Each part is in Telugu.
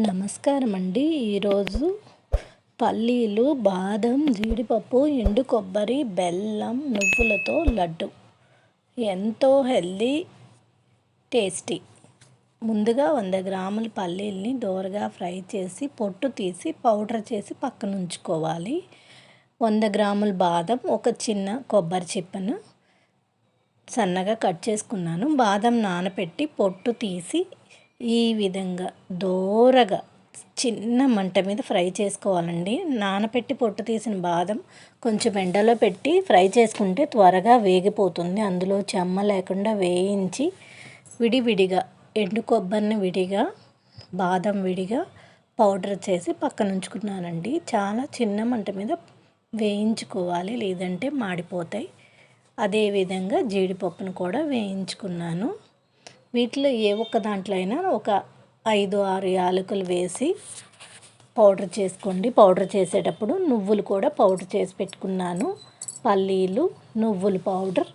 నమస్కారం అండి. ఈరోజు పల్లీలు, బాదం, జీడిపప్పు, ఎండు కొబ్బరి, బెల్లం, నువ్వులతో లడ్డు ఎంతో హెల్దీ, టేస్టీ. ముందుగా 100 గ్రాముల పల్లీల్ని దోరగా ఫ్రై చేసి పొట్టు తీసి పౌడర్ చేసి పక్కన ఉంచుకోవాలి. 100 గ్రాముల బాదం, ఒక చిన్న కొబ్బరి చిప్పను సన్నగా కట్ చేసుకున్నాను. బాదం నానబెట్టి పొట్టు తీసి ఈ విధంగా దోరగా చిన్న మంట మీద ఫ్రై చేసుకోవాలండి. నానబెట్టి పొట్టు తీసిన బాదం కొంచెం ఎండలో పెట్టి ఫ్రై చేసుకుంటే త్వరగా వేగిపోతుంది. అందులో చెమ్మ లేకుండా వేయించి విడివిడిగా ఎండు కొబ్బరిని విడిగా, బాదం విడిగా పౌడర్ చేసి పక్కన ఉంచుకున్నానండి. చాలా చిన్న మంట మీద వేయించుకోవాలి, లేదంటే మాడిపోతాయి. అదేవిధంగా జీడిపప్పును కూడా వేయించుకున్నాను. వీటిలో ఏ ఒక్క దాంట్లో అయినా ఒక 5-6 యాలకులు వేసి పౌడర్ చేసుకోండి. పౌడర్ చేసేటప్పుడు నువ్వులు కూడా పౌడర్ చేసి పెట్టుకున్నాను. పల్లీలు, నువ్వుల పౌడర్,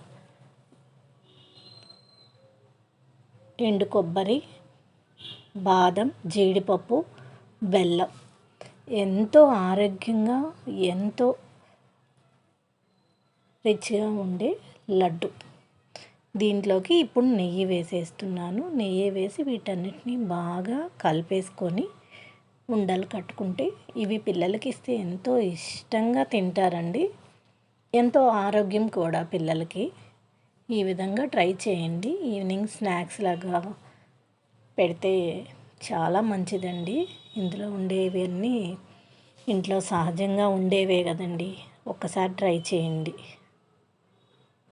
ఎండు కొబ్బరి, బాదం, జీడిపప్పు, బెల్లం ఎంతో ఆరోగ్యంగా, ఎంతో రిచ్గా ఉండే లడ్డు. దీంట్లోకి ఇప్పుడు నెయ్యి వేసేస్తున్నాను. నెయ్యి వేసి వీటన్నిటిని బాగా కలిపేసుకొని ఉండలు కట్టుకుంటే ఇవి పిల్లలకి ఇస్తే ఎంతో ఇష్టంగా తింటారండి. ఎంతో ఆరోగ్యం కూడా పిల్లలకి. ఈ విధంగా ట్రై చేయండి. ఈవినింగ్ స్నాక్స్ లాగా పెడితే చాలా మంచిదండి. ఇందులో ఉండేవన్నీ ఇంట్లో సహజంగా ఉండేవే కదండి. ఒక్కసారి ట్రై చేయండి.